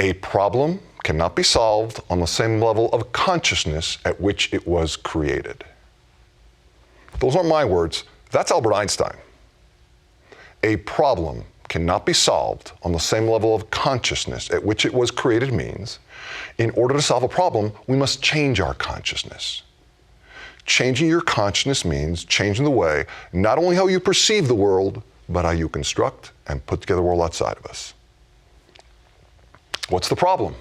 A problem cannot be solved on the same level of consciousness at which it was created. Those aren't my words, that's Albert Einstein. A problem cannot be solved on the same level of consciousness at which it was created means, in order to solve a problem, we must change our consciousness. Changing your consciousness means changing the way, not only how you perceive the world, but how you construct and put together the world outside of us. What's the problem?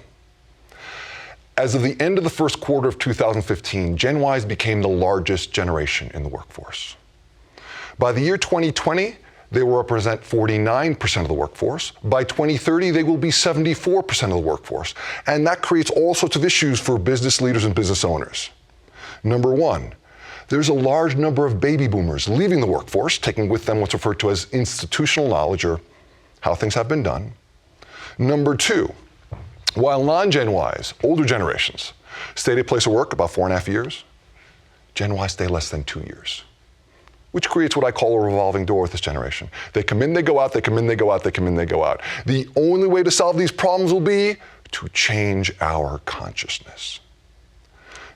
As of the end of the first quarter of 2015, Gen Ys became the largest generation in the workforce. By the year 2020, they will represent 49% of the workforce. By 2030, they will be 74% of the workforce. And that creates all sorts of issues for business leaders and business owners. Number one, there's a large number of baby boomers leaving the workforce, taking with them what's referred to as institutional knowledge, or how things have been done. Number two, while non-Gen Ys, older generations, stay at a place of work about 4.5 years, Gen Y stay less than 2 years, which creates what I call a revolving door with this generation. They come in, they go out, they come in, they go out, they come in, they go out. The only way to solve these problems will be to change our consciousness.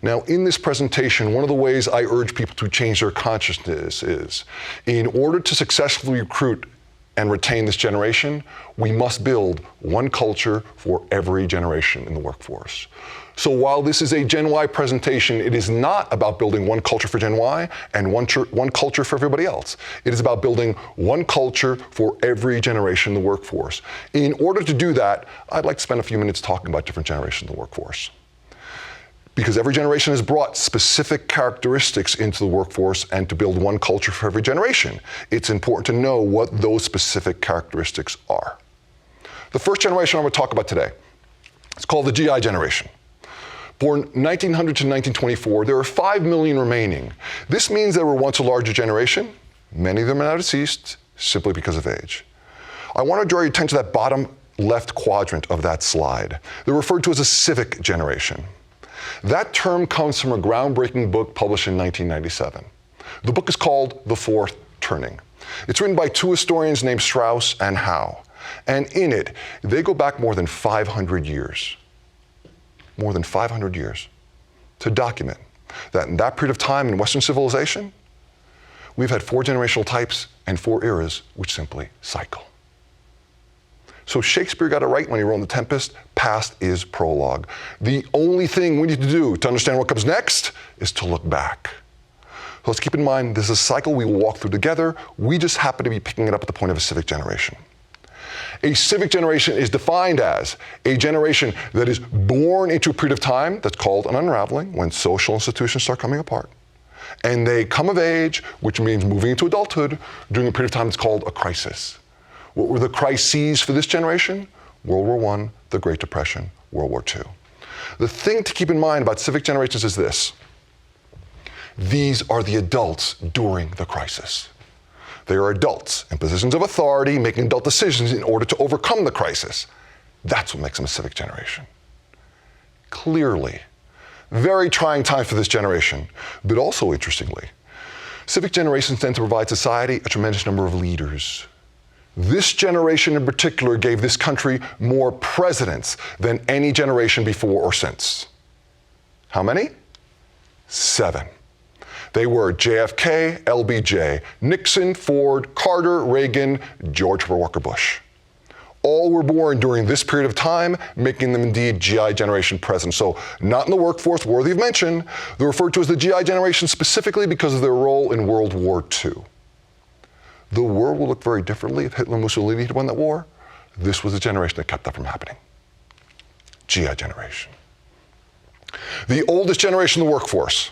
Now, in this presentation, one of the ways I urge people to change their consciousness is, in order to successfully recruit and retain this generation, we must build one culture for every generation in the workforce. So while this is a Gen Y presentation, it is not about building one culture for Gen Y and one culture for everybody else. It is about building one culture for every generation in the workforce. In order to do that, I'd like to spend a few minutes talking about different generations in the workforce. Because every generation has brought specific characteristics into the workforce, and to build one culture for every generation, it's important to know what those specific characteristics are. The first generation I'm going to talk about today, it's called the GI generation. Born 1900 to 1924, there are 5 million remaining. This means they were once a larger generation. Many of them are now deceased simply because of age. I want to draw your attention to that bottom left quadrant of that slide. They're referred to as a civic generation. That term comes from a groundbreaking book published in 1997. The book is called The Fourth Turning. It's written by two historians named Strauss and Howe. And in it, they go back more than 500 years. More than 500 years to document that in that period of time in Western civilization, we've had 4 generational types and 4 eras which simply cycle. So Shakespeare got it right when he wrote in The Tempest, past is prologue. The only thing we need to do to understand what comes next is to look back. So let's keep in mind, this is a cycle we will walk through together. We just happen to be picking it up at the point of a civic generation. A civic generation is defined as a generation that is born into a period of time that's called an unraveling, when social institutions start coming apart. And they come of age, which means moving into adulthood, during a period of time that's called a crisis. What were the crises for this generation? World War I, the Great Depression, World War II. The thing to keep in mind about civic generations is this. These are the adults during the crisis. They are adults in positions of authority, making adult decisions in order to overcome the crisis. That's what makes them a civic generation. Clearly, very trying time for this generation, but also interestingly, civic generations tend to provide society a tremendous number of leaders. This generation in particular gave this country more presidents than any generation before or since. How many? 7. They were JFK, LBJ, Nixon, Ford, Carter, Reagan, George Walker Bush. All were born during this period of time, making them indeed GI generation presidents. So not in the workforce, worthy of mention. They're referred to as the GI generation specifically because of their role in World War II. The world will look very differently if Hitler and Mussolini had won that war. This was the generation that kept that from happening. GI generation. The oldest generation in the workforce.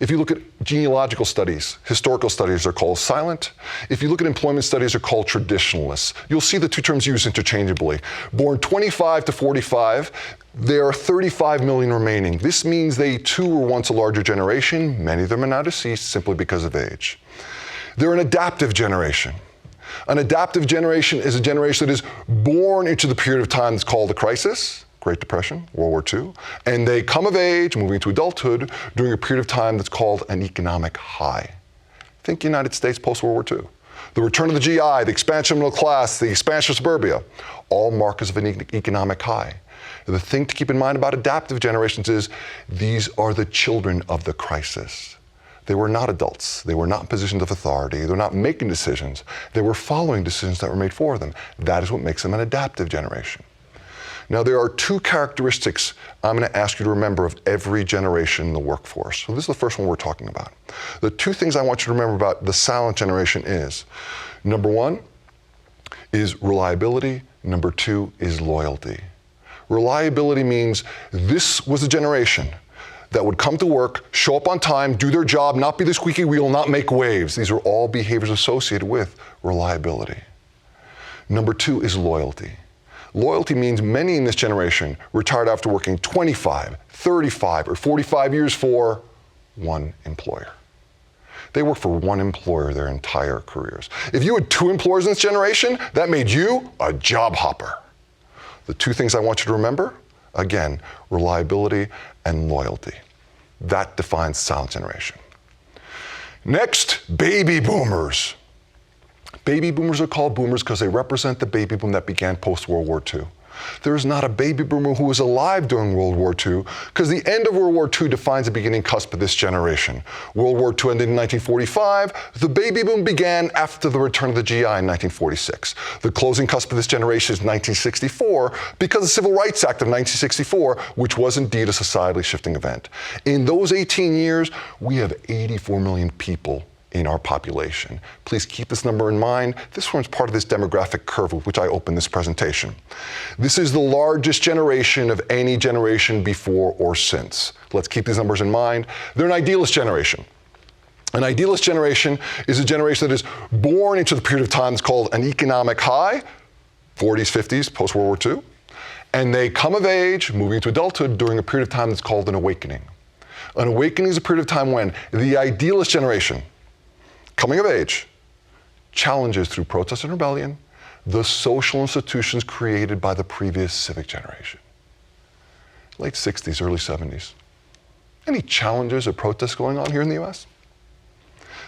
If you look at genealogical studies, historical studies are called silent. If you look at employment studies, they're called traditionalists. You'll see the two terms used interchangeably. Born 25 to 45, there are 35 million remaining. This means they too were once a larger generation. Many of them are now deceased simply because of age. They're an adaptive generation. An adaptive generation is a generation that is born into the period of time that's called a crisis, Great Depression, World War II, and they come of age, moving into adulthood, during a period of time that's called an economic high. Think United States post-World War II. The return of the GI, the expansion of the middle class, the expansion of suburbia, all markers of an economic high. The thing to keep in mind about adaptive generations is these are the children of the crisis. They were not adults. They were not in positions of authority. They were not making decisions. They were following decisions that were made for them. That is what makes them an adaptive generation. Now, there are two characteristics I'm going to ask you to remember of every generation in the workforce. So this is the first one we're talking about. The two things I want you to remember about the silent generation is, number one is reliability, number two is loyalty. Reliability means this was a generation that would come to work, show up on time, do their job, not be the squeaky wheel, not make waves. These are all behaviors associated with reliability. Number two is loyalty. Loyalty means many in this generation retired after working 25, 35, or 45 years for one employer. They work for one employer their entire careers. If you had two employers in this generation, that made you a job hopper. The two things I want you to remember, again, reliability and loyalty. That defines silent generation. Next, baby boomers. Baby boomers are called boomers because they represent the baby boom that began post-World War II. There is not a baby boomer who was alive during World War II because the end of World War II defines the beginning cusp of this generation. World War II ended in 1945. The baby boom began after the return of the GI in 1946. The closing cusp of this generation is 1964 because of the Civil Rights Act of 1964, which was indeed a societally shifting event. In those 18 years, we have 84 million people in our population. Please keep this number in mind. This forms part of this demographic curve with which I opened this presentation. This is the largest generation of any generation before or since. Let's keep these numbers in mind. They're an idealist generation. An idealist generation is a generation that is born into the period of time that's called an economic high, 40s, 50s, post-World War II, and they come of age, moving into adulthood, during a period of time that's called an awakening. An awakening is a period of time when the idealist generation, coming of age, challenges through protest and rebellion the social institutions created by the previous civic generation. Late 60s, early 70s. Any challenges or protests going on here in the US?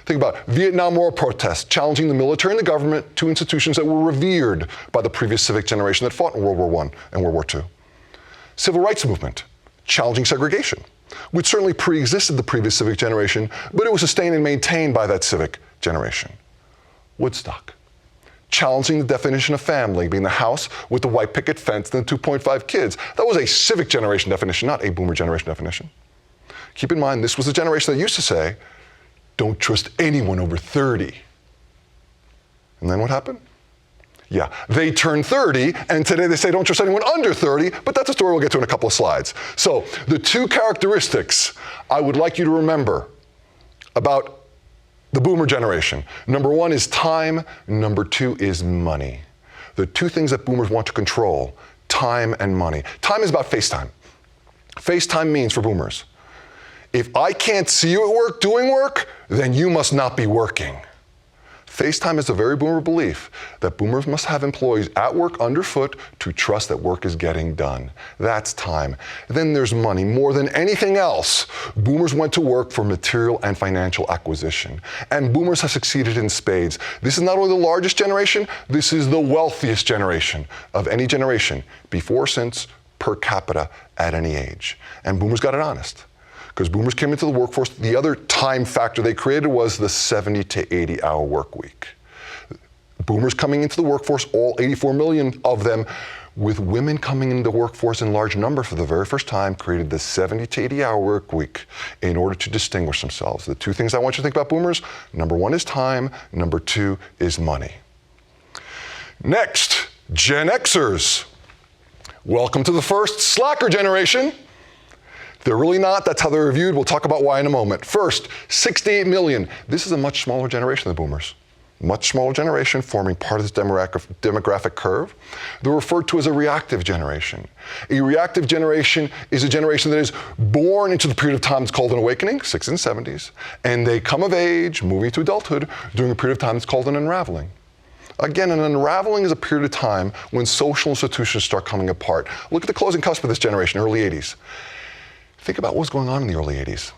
Think about Vietnam War protests, challenging the military and the government, two institutions that were revered by the previous civic generation that fought in World War I and World War II. Civil rights movement, challenging segregation, which certainly pre-existed the previous civic generation, but it was sustained and maintained by that civic generation. Woodstock, challenging the definition of family, being the house with the white picket fence and the 2.5 kids. That was a civic generation definition, not a boomer generation definition. Keep in mind, this was a generation that used to say, don't trust anyone over 30. And then what happened? Yeah, they turned 30, and today they say don't trust anyone under 30, but that's a story we'll get to in a couple of slides. So the two characteristics I would like you to remember about the boomer generation. Number one is time, number two is money. The two things that boomers want to control, time and money. Time is about FaceTime. FaceTime means, for boomers, if I can't see you at work doing work, then you must not be working. FaceTime is a very boomer belief that boomers must have employees at work underfoot to trust that work is getting done. That's time. Then there's money. More than anything else, boomers went to work for material and financial acquisition. And boomers have succeeded in spades. This is not only the largest generation, this is the wealthiest generation of any generation, before or since, per capita, at any age. And boomers got it honest. Because boomers came into the workforce, the other time factor they created was the 70 to 80 hour work week. Boomers coming into the workforce, all 84 million of them, with women coming into the workforce in large numbers for the very first time, created the 70 to 80 hour work week in order to distinguish themselves. The two things I want you to think about boomers, number one is time, number two is money. Next, Gen Xers. Welcome to the first slacker generation. They're really not. That's how they're reviewed. We'll talk about why in a moment. First, 68 million. This is a much smaller generation than the boomers. Much smaller generation forming part of this demographic curve. They're referred to as a reactive generation. A reactive generation is a generation that is born into the period of time that's called an awakening, 60s and 70s, and they come of age, moving to adulthood, during a period of time that's called an unraveling. Again, an unraveling is a period of time when social institutions start coming apart. Look at the closing cusp of this generation, early 80s. Think about what was going on in the early 80s.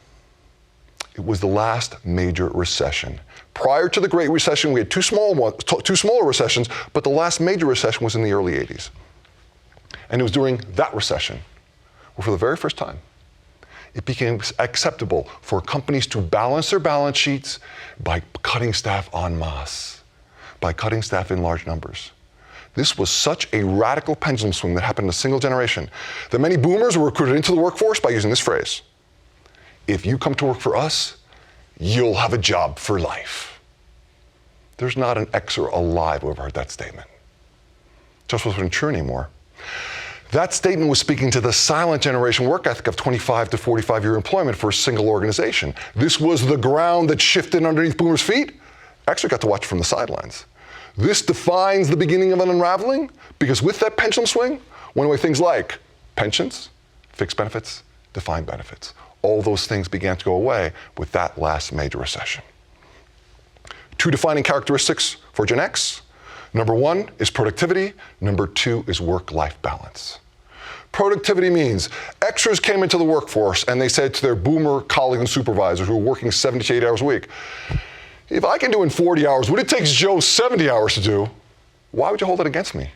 It was the last major recession. Prior to the Great Recession, we had two smaller recessions, but the last major recession was in the early 80s. And it was during that recession where for the very first time, it became acceptable for companies to balance their balance sheets by cutting staff en masse, by cutting staff in large numbers. This was such a radical pendulum swing that happened in a single generation that many boomers were recruited into the workforce by using this phrase: if you come to work for us, you'll have a job for life. There's not an Xer alive who ever heard that statement. Just wasn't true anymore. That statement was speaking to the silent generation work ethic of 25 to 45-year employment for a single organization. This was the ground that shifted underneath boomers' feet. Actually got to watch from the sidelines. This defines the beginning of an unraveling, because with that pendulum swing went away things like pensions, fixed benefits, defined benefits. All those things began to go away with that last major recession. Two defining characteristics for Gen X. Number one is productivity. Number two is work-life balance. Productivity means Xers came into the workforce and they said to their boomer colleagues and supervisors who were working 70 to 80 hours a week, if I can do in 40 hours what it takes Joe 70 hours to do, why would you hold it against me?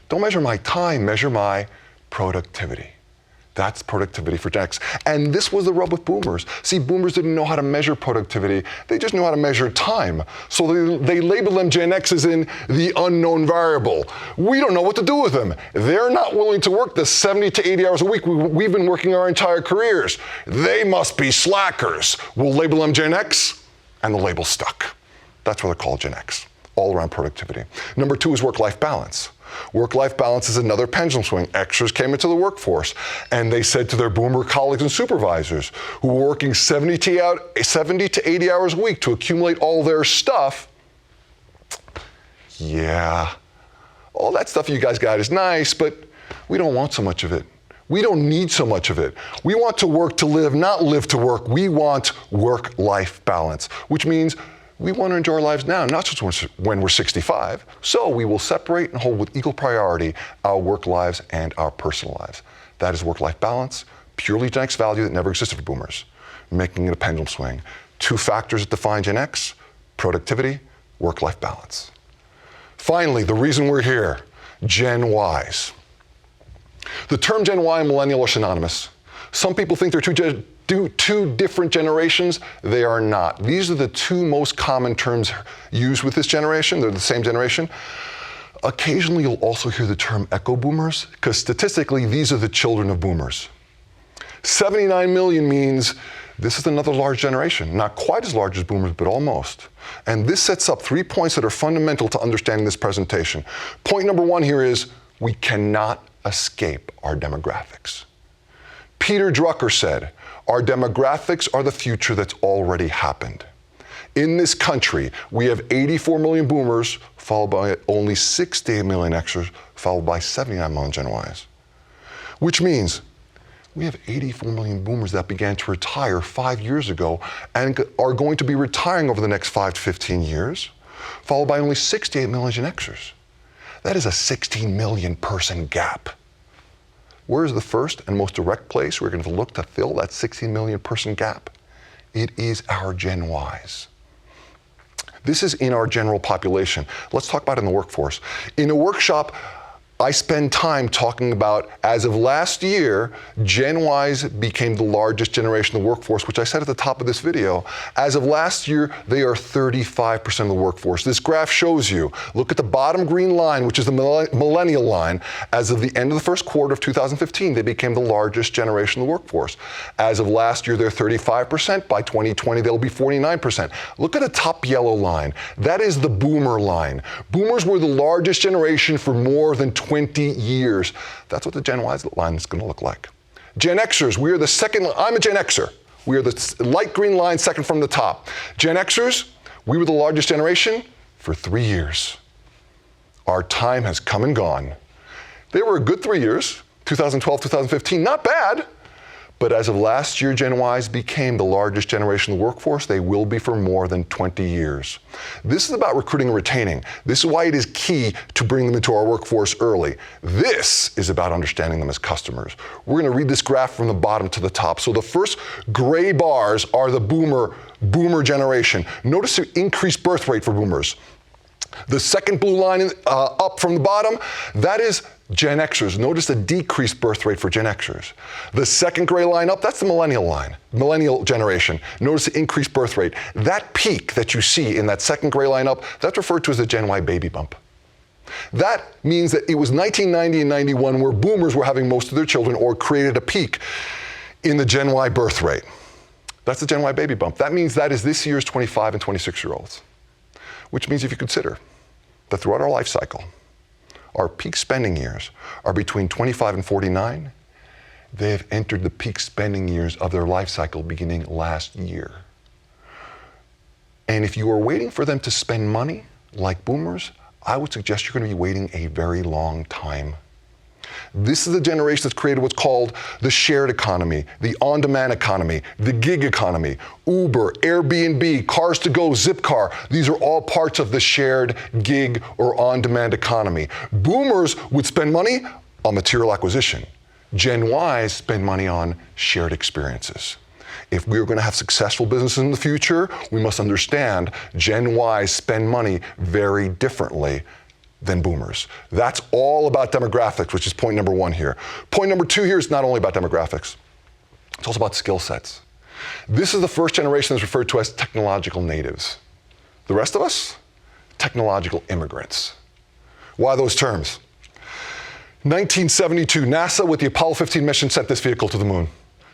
Don't measure my time, measure my productivity. That's productivity for Gen X. And this was the rub with boomers. See, boomers didn't know how to measure productivity. They just knew how to measure time. So they labeled them Gen X as in the unknown variable. We don't know what to do with them. They're not willing to work the 70 to 80 hours a week we've been working our entire careers. They must be slackers. We'll label them Gen X, and the label stuck. That's why they're called Gen X, all around productivity. Number two is work-life balance. Work-life balance is another pendulum swing. Xers came into the workforce and they said to their boomer colleagues and supervisors who were working 70 to 80 hours a week to accumulate all their stuff, yeah, all that stuff you guys got is nice, but we don't want so much of it. We don't need so much of it. We want to work to live, not live to work. We want work-life balance, which means we want to enjoy our lives now, not just when we're 65. So we will separate and hold with equal priority our work lives and our personal lives. That is work-life balance, purely Gen X value that never existed for boomers, making it a pendulum swing. Two factors that define Gen X: productivity, work-life balance. Finally, the reason we're here, Gen Ys. The term Gen Y and millennial are synonymous. Some people think they're two different generations. They are not. These are the two most common terms used with this generation. They're the same generation. Occasionally, you'll also hear the term echo boomers, because statistically, these are the children of boomers. 79 million means this is another large generation, not quite as large as boomers, but almost. And this sets up 3 points that are fundamental to understanding this presentation. Point number one here is we cannot escape our demographics. Peter Drucker said, our demographics are the future that's already happened. In this country, we have 84 million boomers, followed by only 68 million Xers, followed by 79 million Gen Ys. Which means we have 84 million boomers that began to retire 5 years ago and are going to be retiring over the next 5 to 15 years, followed by only 68 million Gen Xers. That is a 16 million person gap. Where is the first and most direct place we're going to look to fill that 16 million person gap? It is our Gen Ys. This is in our general population. Let's talk about it in the workforce. In a workshop, I spend time talking about, as of last year, Gen Ys became the largest generation of the workforce, which I said at the top of this video. As of last year, they are 35% of the workforce. This graph shows you, look at the bottom green line, which is the millennial line. As of the end of the first quarter of 2015, they became the largest generation of the workforce. As of last year, they're 35%. By 2020, they'll be 49%. Look at the top yellow line. That is the boomer line. Boomers were the largest generation for more than 20 years. That's what the Gen Y line is going to look like. Gen Xers, we are the second. I'm a Gen Xer. We are the light green line, second from the top. Gen Xers, we were the largest generation for 3 years. Our time has come and gone. They were a good 3 years, 2012, 2015, not bad. But as of last year, Gen Ys became the largest generation of the workforce. They will be for more than 20 years. This is about recruiting and retaining. This is why it is key to bring them into our workforce early. This is about understanding them as customers. We're going to read this graph from the bottom to the top. So the first gray bars are the boomer generation. Notice the increased birth rate for boomers. The second blue line up from the bottom, that is Gen Xers. Notice the decreased birth rate for Gen Xers. The second gray line up, that's the millennial line, millennial generation. Notice the increased birth rate. That peak that you see in that second gray line up, that's referred to as the Gen Y baby bump. That means that it was 1990 and 91 where boomers were having most of their children, or created a peak in the Gen Y birth rate. That's the Gen Y baby bump. That means that is this year's 25 and 26-year-olds. Which means if you consider that throughout our life cycle, our peak spending years are between 25 and 49, they have entered the peak spending years of their life cycle beginning last year. And if you are waiting for them to spend money like boomers, I would suggest you're going to be waiting a very long time. This is the generation that's created what's called the shared economy, the on-demand economy, the gig economy, Uber, Airbnb, cars to go, Zipcar. These are all parts of the shared gig or on-demand economy. Boomers would spend money on material acquisition. Gen Ys spend money on shared experiences. If we are going to have successful businesses in the future, we must understand Gen Ys spend money very differently than boomers. That's all about demographics, which is point number one here. Point number two here is not only about demographics, it's also about skill sets. This is the first generation that's referred to as technological natives. The rest of us, technological immigrants. Why those terms? 1972, NASA with the Apollo 15 mission sent this vehicle to the moon.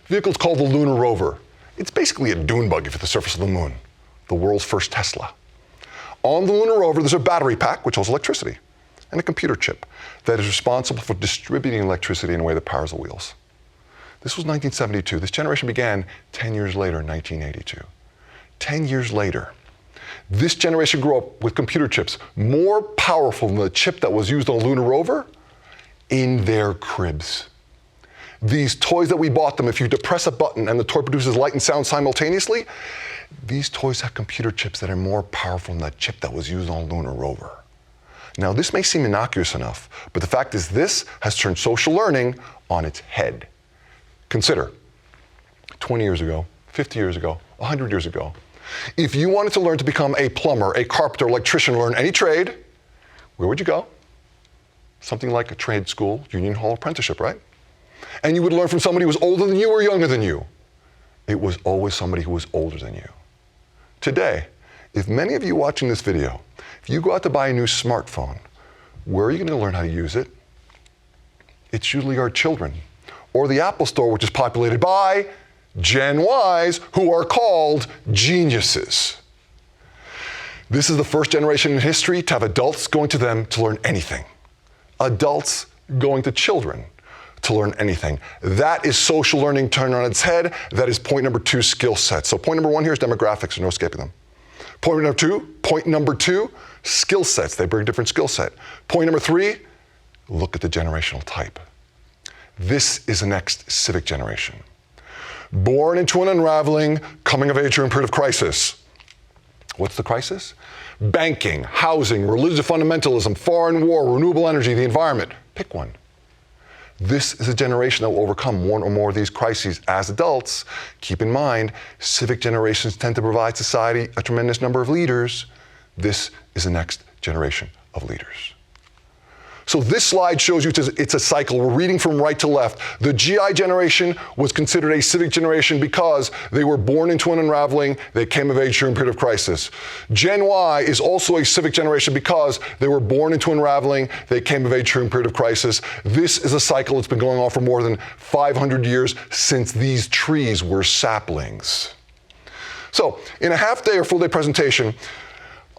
The vehicle's called the Lunar Rover. It's basically a dune buggy for the surface of the moon, the world's first Tesla. On the Lunar Rover, there's a battery pack, which holds electricity, and a computer chip that is responsible for distributing electricity in a way that powers the wheels. This was 1972. This generation began 10 years later in 1982. 10 years later, this generation grew up with computer chips more powerful than the chip that was used on the Lunar Rover in their cribs. These toys that we bought them, if you depress a button and the toy produces light and sound simultaneously, these toys have computer chips that are more powerful than that chip that was used on Lunar Rover. Now, this may seem innocuous enough, but the fact is this has turned social learning on its head. Consider, 20 years ago, 50 years ago, 100 years ago, if you wanted to learn to become a plumber, a carpenter, electrician, learn any trade, where would you go? Something like a trade school, union hall apprenticeship, right? And you would learn from somebody who was older than you or younger than you. It was always somebody who was older than you. Today, if many of you watching this video, if you go out to buy a new smartphone, where are you going to learn how to use it? It's usually our children, or the Apple Store, which is populated by Gen Ys, who are called geniuses. This is the first generation in history to have adults going to them to learn anything. Adults going to children to learn anything. That is social learning turned on its head. That is point number two, skill sets. So point number one here is demographics, there's no escaping them. Point number two, skill sets. They bring different skill set. Point number three, look at the generational type. This is the next civic generation. Born into an unraveling, coming of age during a period of crisis. What's the crisis? Banking, housing, religious fundamentalism, foreign war, renewable energy, the environment. Pick one. This is a generation that will overcome one or more of these crises as adults. Keep in mind, civic generations tend to provide society a tremendous number of leaders. This is the next generation of leaders. So this slide shows you it's a cycle. We're reading from right to left. The GI generation was considered a civic generation because they were born into an unraveling, they came of age during a period of crisis. Gen Y is also a civic generation because they were born into unraveling, they came of age during a period of crisis. This is a cycle that's been going on for more than 500 years since these trees were saplings. So in a half-day or full-day presentation,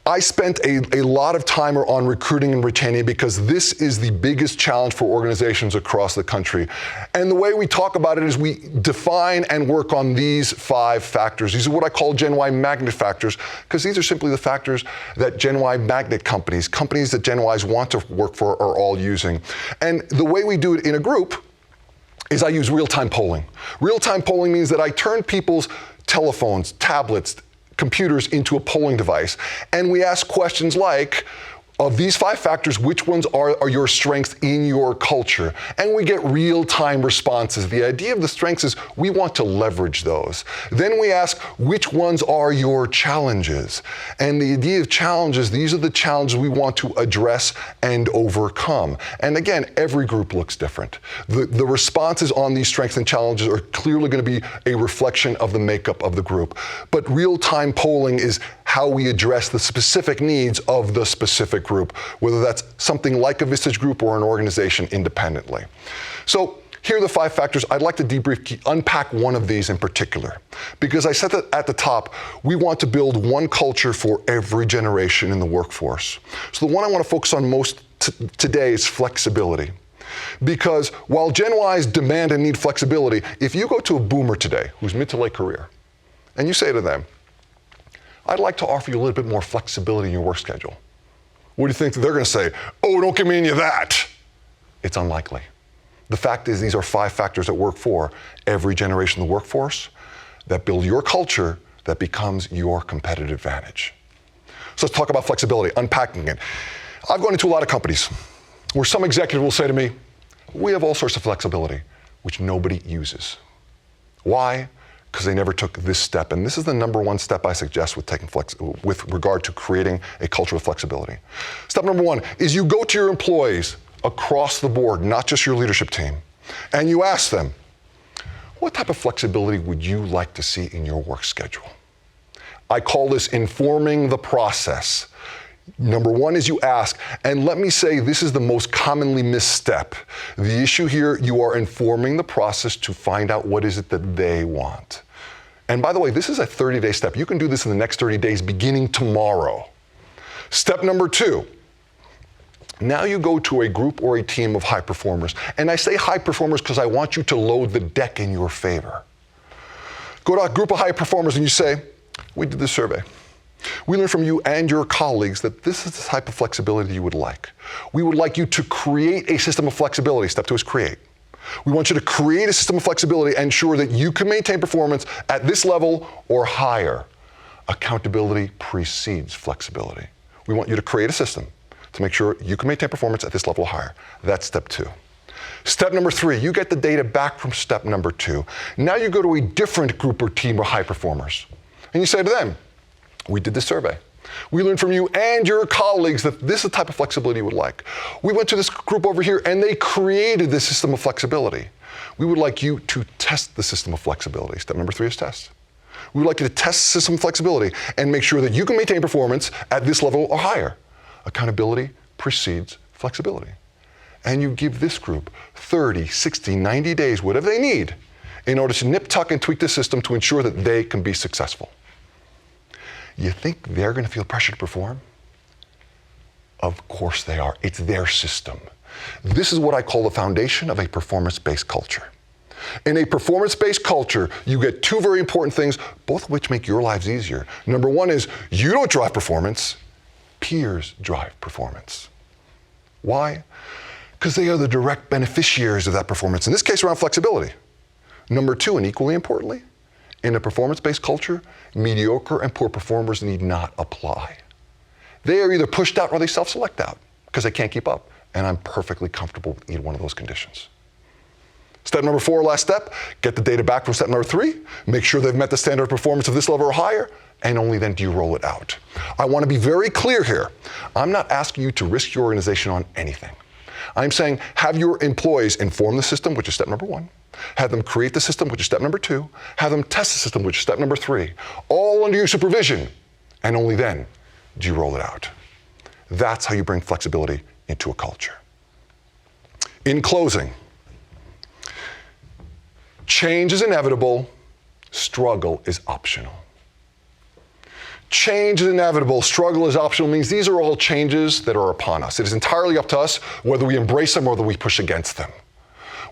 I spent a lot of time on recruiting and retaining because this is the biggest challenge for organizations across the country. And the way we talk about it is we define and work on these 5 factors. These are what I call Gen Y magnet factors, because these are simply the factors that Gen Y magnet companies that Gen Ys want to work for, are all using. And the way we do it in a group is I use real-time polling. Real-time polling means that I turn people's telephones, tablets, computers into a polling device. And we ask questions like, of these 5 factors, which ones are your strengths in your culture? And we get real-time responses. The idea of the strengths is we want to leverage those. Then we ask, which ones are your challenges? And the idea of challenges, these are the challenges we want to address and overcome. And again, every group looks different. The responses on these strengths and challenges are clearly going to be a reflection of the makeup of the group. But real-time polling is how we address the specific needs of the specific group, whether that's something like a Vistage group or an organization independently. So here are the 5 factors. I'd like to unpack one of these in particular, because I said that at the top, we want to build one culture for every generation in the workforce. So the one I want to focus on most today is flexibility. Because while Gen Ys demand and need flexibility, if you go to a boomer today who's mid to late career, and you say to them, I'd like to offer you a little bit more flexibility in your work schedule, what do you think they're going to say? Oh, don't give me any of that. It's unlikely. The fact is, these are 5 factors that work for every generation of the workforce that build your culture that becomes your competitive advantage. So let's talk about flexibility, unpacking it. I've gone into a lot of companies where some executive will say to me, we have all sorts of flexibility, which nobody uses. Why? Because they never took this step. And this is the number 1 step I suggest with regard to creating a culture of flexibility. Step number 1 is you go to your employees across the board, not just your leadership team, and you ask them, what type of flexibility would you like to see in your work schedule? I call this informing the process. Number 1 is you ask, and let me say this is the most commonly missed step. The issue here, you are informing the process to find out what is it that they want. And by the way, this is a 30-day step. You can do this in the next 30 days beginning tomorrow. Step number 2, now you go to a group or a team of high performers. And I say high performers because I want you to load the deck in your favor. Go to a group of high performers and you say, we did this survey. We learned from you and your colleagues that this is the type of flexibility you would like. We would like you to create a system of flexibility. Step 2 is create. We want you to create a system of flexibility and ensure that you can maintain performance at this level or higher. Accountability precedes flexibility. We want you to create a system to make sure you can maintain performance at this level or higher. That's step 2. Step number 3, you get the data back from step number 2. Now you go to a different group or team of high performers, and you say to them, we did this survey. We learned from you and your colleagues that this is the type of flexibility you would like. We went to this group over here and they created this system of flexibility. We would like you to test the system of flexibility. Step number 3 is test. We would like you to test the system of flexibility and make sure that you can maintain performance at this level or higher. Accountability precedes flexibility. And you give this group 30, 60, 90 days, whatever they need, in order to nip, tuck, and tweak the system to ensure that they can be successful. You think they're going to feel pressure to perform? Of course they are. It's their system. This is what I call the foundation of a performance-based culture. In a performance-based culture, you get 2 very important things, both of which make your lives easier. Number 1 is you don't drive performance, peers drive performance. Why? Because they are the direct beneficiaries of that performance, in this case around flexibility. Number 2, and equally importantly, in a performance-based culture, mediocre and poor performers need not apply. They are either pushed out or they self-select out because they can't keep up. And I'm perfectly comfortable with either one of those conditions. Step number 4, last step, get the data back from step number 3, make sure they've met the standard of performance of this level or higher, and only then do you roll it out. I want to be very clear here. I'm not asking you to risk your organization on anything. I'm saying have your employees inform the system, which is step number 1. Have them create the system, which is step number 2. Have them test the system, which is step number 3. All under your supervision, and only then do you roll it out. That's how you bring flexibility into a culture. In closing, change is inevitable, struggle is optional. Change is inevitable, struggle is optional means these are all changes that are upon us. It is entirely up to us whether we embrace them or whether we push against them.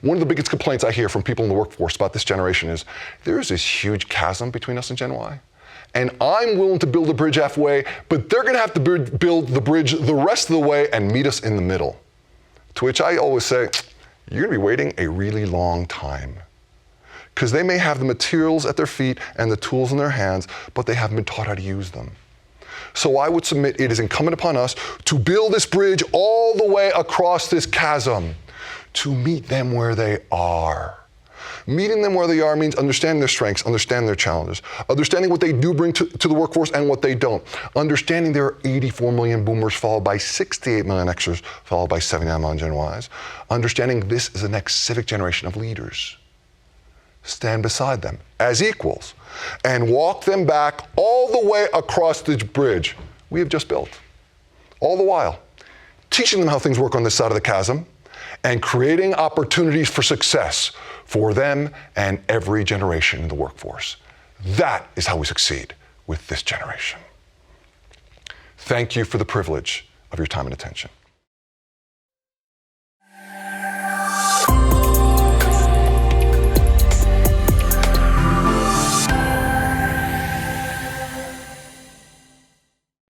One of the biggest complaints I hear from people in the workforce about this generation is there's this huge chasm between us and Gen Y. And I'm willing to build a bridge halfway, but they're going to have to build the bridge the rest of the way and meet us in the middle. To which I always say, you're going to be waiting a really long time. Because they may have the materials at their feet and the tools in their hands, but they haven't been taught how to use them. So I would submit it is incumbent upon us to build this bridge all the way across this chasm, to meet them where they are. Meeting them where they are means understanding their strengths, understanding their challenges, understanding what they do bring to the workforce and what they don't, understanding there are 84 million boomers followed by 68 million Xers followed by 79 million Gen Ys, understanding this is the next civic generation of leaders. Stand beside them as equals and walk them back all the way across this bridge we have just built. All the while, teaching them how things work on this side of the chasm and creating opportunities for success for them and every generation in the workforce. That is how we succeed with this generation. Thank you for the privilege of your time and attention.